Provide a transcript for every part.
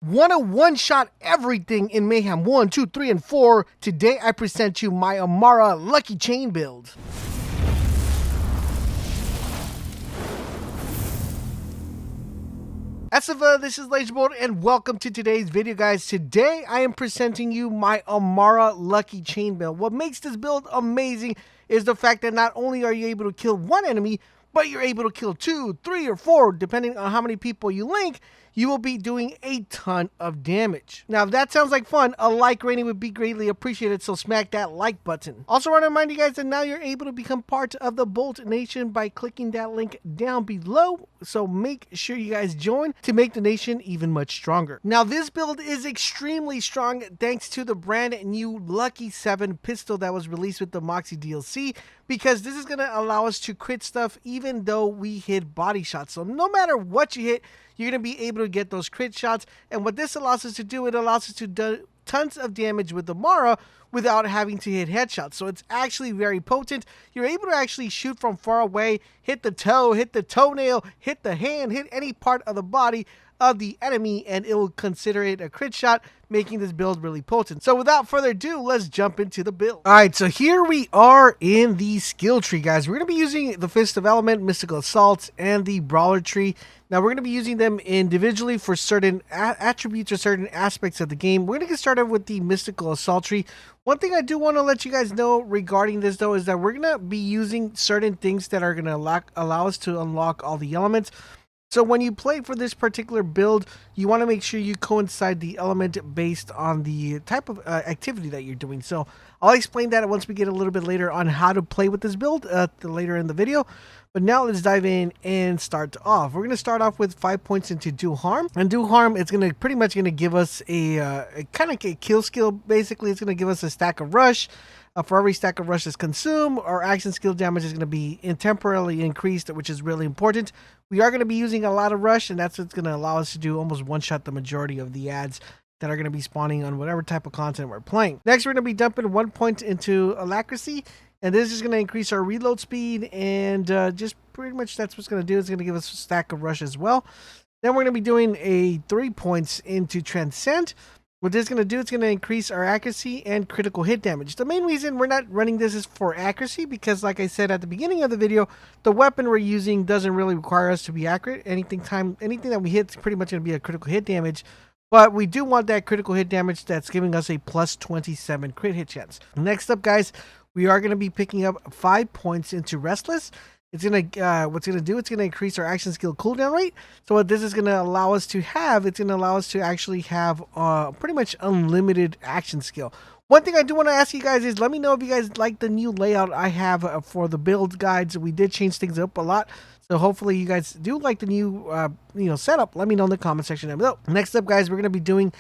Want to one-shot everything in Mayhem 1, 2, 3, and 4? Today I present you my AMARA Lucky Chain build. This is LaserBolt and welcome to today's video, guys. Today I am presenting you my AMARA Lucky Chain build. What makes this build amazing is the fact that not only are you able to kill one enemy, but you're able to kill 2, 3, or 4, depending on how many people you link. You will be doing a ton of damage. Now, if that sounds like fun, a like rating would be greatly appreciated, so smack that like button. Also, want to remind you guys that now you're able to become part of the Bolt Nation by clicking that link down below, so make sure you guys join to make the nation even much stronger. Now, this build is extremely strong thanks to the brand new Lucky 7 pistol that was released with the Moxie DLC, because this is going to allow us to crit stuff even though we hit body shots. So no matter what you hit, you're going to be able to get those crit shots. And what this allows us to do, it allows us to do tons of damage with the AMARA without having to hit headshots. So it's actually very potent. You're able to actually shoot from far away, hit the toe, hit the toenail, hit the hand, hit any part of the body of the enemy, and it will consider it a crit shot, making this build really potent. So without further ado, let's jump into the build. Alright, so here we are in the skill tree, guys. We're going to be using the Fist of Element, Mystical Assault, and the Brawler tree. Now, we're going to be using them individually for certain attributes or certain aspects of the game. We're going to get started with the Mystical Assault tree. One thing I do want to let you guys know regarding this, though, is that we're going to be using certain things that are going to allow us to unlock all the elements. So when you play for this particular build, you want to make sure you coincide the element based on the type of activity that you're doing. So I'll explain that once we get a little bit later on how to play with this build later in the video. But now let's dive in and start off. We're going to start off with 5 points into Do Harm. And Do Harm, it's going to pretty much give us a kind of a kill skill. Basically, it's going to give us a stack of rush. For every stack of rush that's consumed, our action skill damage is going to be temporarily increased, which is really important. We are going to be using a lot of rush, and that's what's going to allow us to do almost one-shot the majority of the ads that are going to be spawning on whatever type of content we're playing. Next, we're going to be dumping 1 point into Alacrity, and this is going to increase our reload speed, and just pretty much that's what's going to do. It's going to give us a stack of rush as well. Then we're going to be doing a 3 points into Transcend. What this is going to do, it's going to increase our accuracy and critical hit damage. The main reason we're not running this is for accuracy because, like I said at the beginning of the video, the weapon we're using doesn't really require us to be accurate. Anything that we hit is pretty much going to be a critical hit damage. But we do want that critical hit damage that's giving us a plus 27 crit hit chance. Next up, guys, we are going to be picking up 5 points into Restless. It's what's gonna do? It's gonna increase our action skill cooldown rate. So what this is gonna allow us to have, it's gonna allow us to actually have pretty much unlimited action skill. One thing I do want to ask you guys is, let me know if you guys like the new layout I have for the build guides. We did change things up a lot, so hopefully you guys do like the new setup. Let me know in the comment section down below. Next up, guys, we're gonna be doing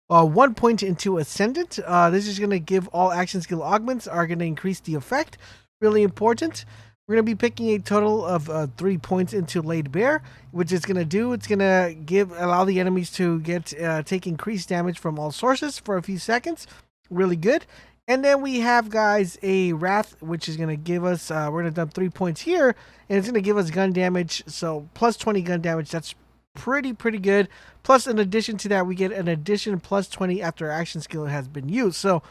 1 point into Ascendant. This is gonna give all action skill augments are gonna increase the effect. Really important. We're going to be picking a total of 3 points into Laid Bare, which is going to do, it's going to allow the enemies to take increased damage from all sources for a few seconds. Really good. And then we have, guys, a Wrath, which is going to give us, we're going to dump 3 points here, and it's going to give us gun damage. So plus 20 gun damage, that's pretty good. Plus, in addition to that, we get an addition plus 20 after our action skill has been used. So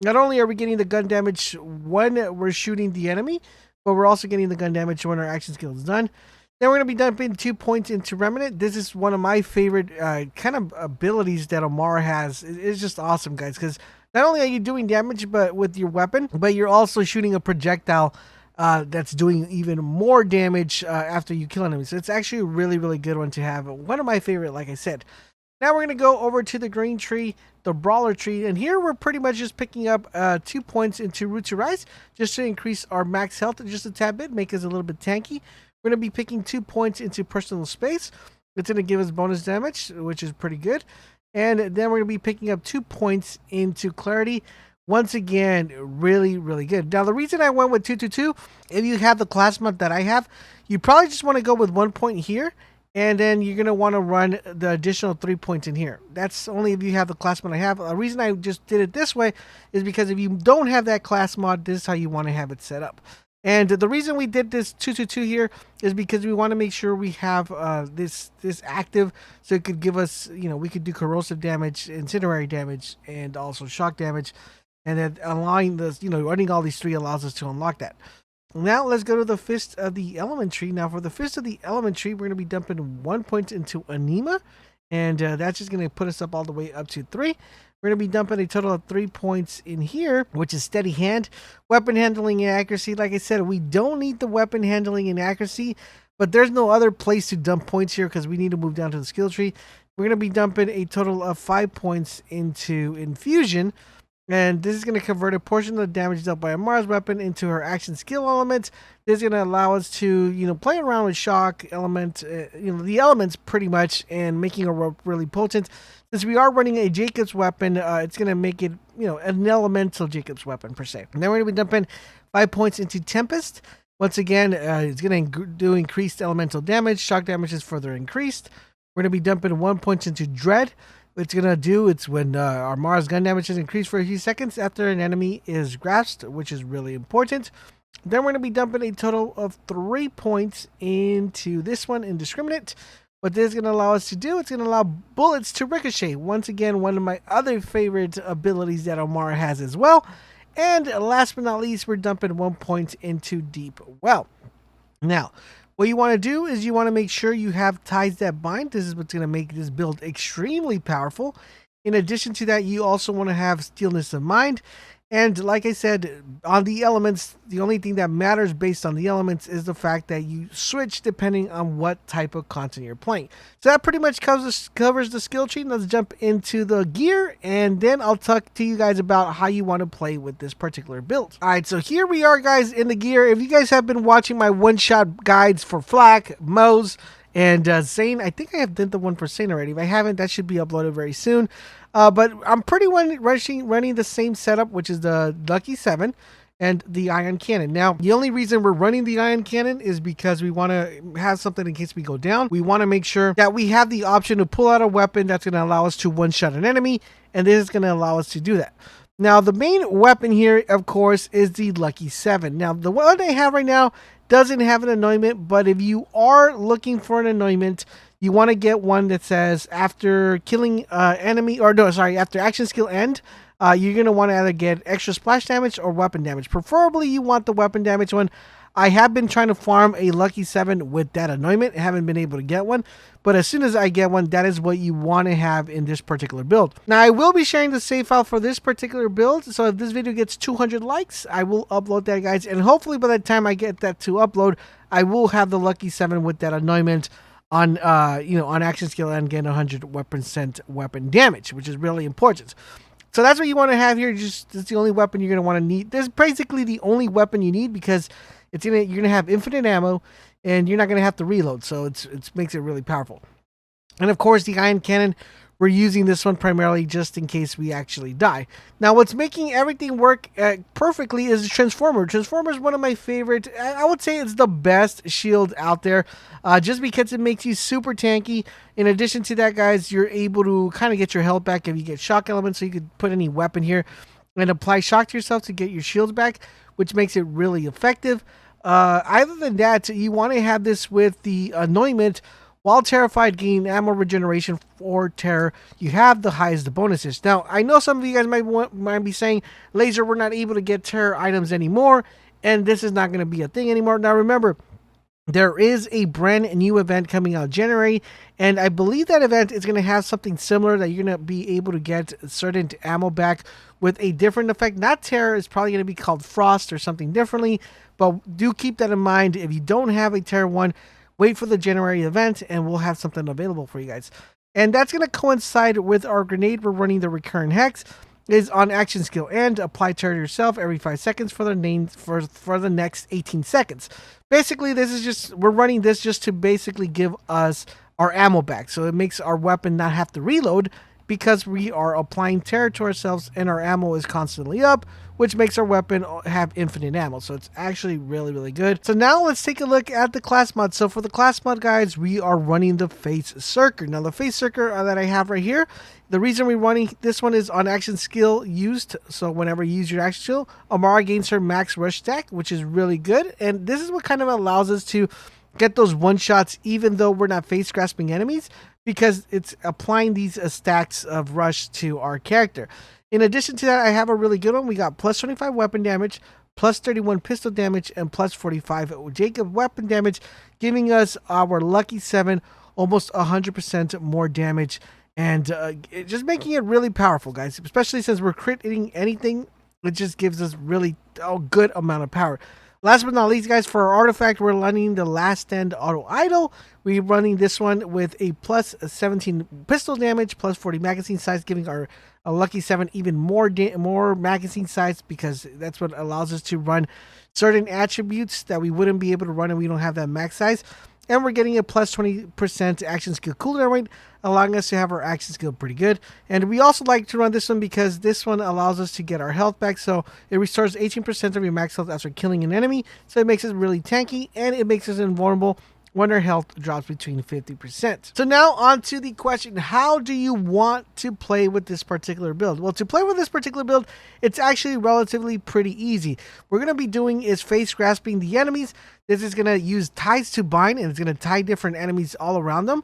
not only are we getting the gun damage when we're shooting the enemy, but we're also getting the gun damage when our action skill is done. Then we're going to be dumping 2 points into Remnant. This is one of my favorite kind of abilities that AMARA has. It's just awesome, guys, because not only are you doing damage with your weapon, but you're also shooting a projectile that's doing even more damage after you kill enemies. So it's actually a really good one to have. One of my favorite, like I said. Now we're going to go over to the green tree, the Brawler tree, and here we're pretty much just picking up 2 points into Root to Rise, just to increase our max health just a tad bit, make us a little bit tanky. We're going to be picking 2 points into Personal Space. It's going to give us bonus damage, which is pretty good. And then we're going to be picking up 2 points into Clarity. Once again, really good. Now, the reason I went with 222, if you have the class mod that I have, you probably just want to go with 1 point here. And then you're going to want to run the additional 3 points in here. That's only if you have the class mod I have. The reason I just did it this way is because if you don't have that class mod, this is how you want to have it set up. And the reason we did this 222 here is because we want to make sure we have this active, so it could give us, we could do corrosive damage, incendiary damage, and also shock damage. And then allowing this, running all these three allows us to unlock that. Now let's go to the Fist of the Element Tree. Now for the Fist of the Element Tree, we're going to be dumping 1 point into Anima. And that's just going to put us up all the way up to 3. We're going to be dumping a total of 3 points in here, which is Steady Hand, Weapon Handling, and Accuracy. Like I said, we don't need the Weapon Handling and Accuracy, but there's no other place to dump points here because we need to move down to the skill tree. We're going to be dumping a total of 5 points into Infusion, and this is going to convert a portion of the damage dealt by Amara's weapon into her action skill element. This is going to allow us to, play around with shock, element, the elements pretty much, and making her really potent. Since we are running a Jacob's weapon, it's going to make it, an elemental Jacob's weapon per se. And then we're going to be dumping 5 points into Tempest. Once again, it's going to do increased elemental damage. Shock damage is further increased. We're going to be dumping 1 point into Dread. What it's going to do, it's when Amara's gun damage is increased for a few seconds after an enemy is grasped, which is really important. Then we're going to be dumping a total of 3 points into this one, Indiscriminate. What this is going to allow us to do, it's going to allow bullets to ricochet. Once again, one of my other favorite abilities that Amara has as well. And last but not least, we're dumping 1 point into Deep Well. Now, what you want to do is you want to make sure you have ties that bind. This is what's going to make this build extremely powerful. In addition to that, you also want to have Stillness of Mind. And like I said, on the elements, the only thing that matters based on the elements is the fact that you switch depending on what type of content you're playing. So that pretty much covers the skill tree. Let's jump into the gear, and then I'll talk to you guys about how you want to play with this particular build. All right, so here we are, guys, in the gear. If you guys have been watching my one-shot guides for Flak, Moze, and Zane, I think I have done the one for Zane already. If I haven't, that should be uploaded very soon. But I'm pretty running the same setup, which is the Lucky 7 and the Ion Cannon. Now, the only reason we're running the Ion Cannon is because we want to have something in case we go down. We want to make sure that we have the option to pull out a weapon that's going to allow us to one-shot an enemy, and this is going to allow us to do that. Now, the main weapon here, of course, is the Lucky 7. Now, the one I have right now doesn't have an anointment, but if you are looking for an anointment, you want to get one that says after killing after action skill end, you're going to want to either get extra splash damage or weapon damage. Preferably, you want the weapon damage one. I have been trying to farm a Lucky 7 with that anointment. I haven't been able to get one. But as soon as I get one, that is what you want to have in this particular build. Now, I will be sharing the save file for this particular build. So if this video gets 200 likes, I will upload that, guys. And hopefully by the time I get that to upload, I will have the Lucky 7 with that anointment on on action skill and get 100% weapon damage, which is really important. So that's what you want to have here. It's the only weapon you're going to want to need. This is basically the only weapon you need because you're gonna have infinite ammo and you're not gonna have to reload. So it makes it really powerful. And of course, the Ion Cannon, we're using this one primarily just in case we actually die. Now, what's making everything work perfectly is the Transformer. Transformer is one of my favorite. I would say it's the best shield out there, just because it makes you super tanky. In addition to that, guys, you're able to kind of get your health back if you get shock elements. So you could put any weapon here and apply shock to yourself to get your shields back, which makes it really effective. Other than that, you want to have this with the anointment. While Terrified, gain ammo regeneration for Terror. You have the highest bonuses. Now, I know some of you guys might be saying, Laser, we're not able to get Terror items anymore, and this is not going to be a thing anymore. Now, remember, there is a brand new event coming out January, and I believe that event is going to have something similar that you're going to be able to get certain ammo back with a different effect. Not Terror, it's probably going to be called Frost or something differently, but do keep that in mind. If you don't have a Terror one, wait for the January event, and we'll have something available for you guys. And that's going to coincide with our grenade. We're running the Recurrent Hex. Is on action skill and apply Terror to yourself every 5 seconds for the next 18 seconds. Basically, we're running this just to basically give us our ammo back. So it makes our weapon not have to reload because we are applying terror to ourselves and our ammo is constantly up, which makes our weapon have infinite ammo. So it's actually really, really good. So now let's take a look at the class mod. So for the class mod, guys, we are running the Face Circuit. Now the Face Circuit that I have right here, the reason we're running this one is on action skill used. So whenever you use your action skill, Amara gains her max rush stack, which is really good. And this is what kind of allows us to get those one shots even though we're not face grasping enemies, because it's applying these stacks of rush to our character. In addition to that, I have a really good one. We got plus 25 weapon damage, plus 31 pistol damage, and plus 45 Jacob weapon damage, giving us our lucky 7 almost 100% more damage, and just making it really powerful, guys, especially since we're crit hitting anything. It just gives us really a good amount of power. Last but not least, guys, for our artifact, we're running the Last Stand Auto Idol. We're running this one with a plus 17 pistol damage, plus 40 magazine size, giving our lucky 7 even more magazine size, because that's what allows us to run certain attributes that we wouldn't be able to run if we don't have that max size. And we're getting a plus 20% action skill cooldown rate, allowing us to have our action skill pretty good. And we also like to run this one because this one allows us to get our health back. So it restores 18% of your max health after killing an enemy. So it makes us really tanky, and it makes us invulnerable when our health drops between 50%. So now on to the question, how do you want to play with this particular build? Well, to play with this particular build, it's actually relatively pretty easy. We're going to be doing is face grasping the enemies. This is going to use ties to bind, and it's going to tie different enemies all around them.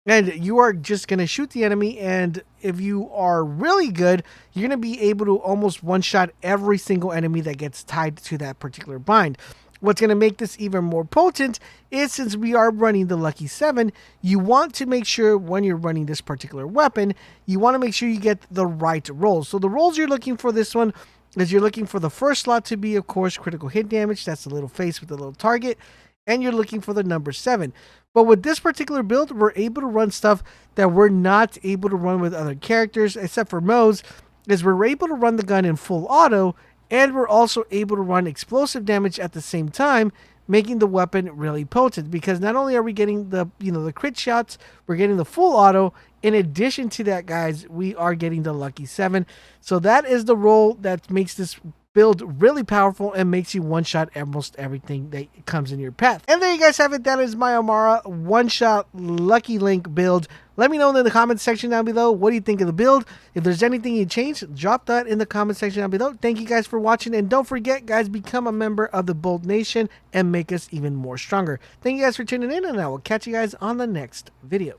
And you are just going to shoot the enemy, and if you are really good, you're going to be able to almost one-shot every single enemy that gets tied to that particular bind. What's going to make this even more potent is, since we are running the Lucky 7, you want to make sure when you're running this particular weapon, you want to make sure you get the right rolls. So the rolls you're looking for this one is you're looking for the first slot to be, of course, critical hit damage. That's the little face with the little target. And you're looking for the number 7. But with this particular build, we're able to run stuff that we're not able to run with other characters, except for Moe's, is we're able to run the gun in full auto, and we're also able to run explosive damage at the same time, making the weapon really potent, because not only are we getting the the crit shots, we're getting the full auto. In addition to that, guys, we are getting the Lucky 7. So that is the role that makes this build really powerful and makes you one-shot almost everything that comes in your path. And there you guys have it. That is my AMARA one-shot Lucky Link build. Let me know in the comment section down below, what do you think of the build? If there's anything you changed, drop that in the comment section down below. Thank you guys for watching, and don't forget, guys, become a member of the Bolt Nation and make us even more stronger. Thank you guys for tuning in, and I will catch you guys on the next video.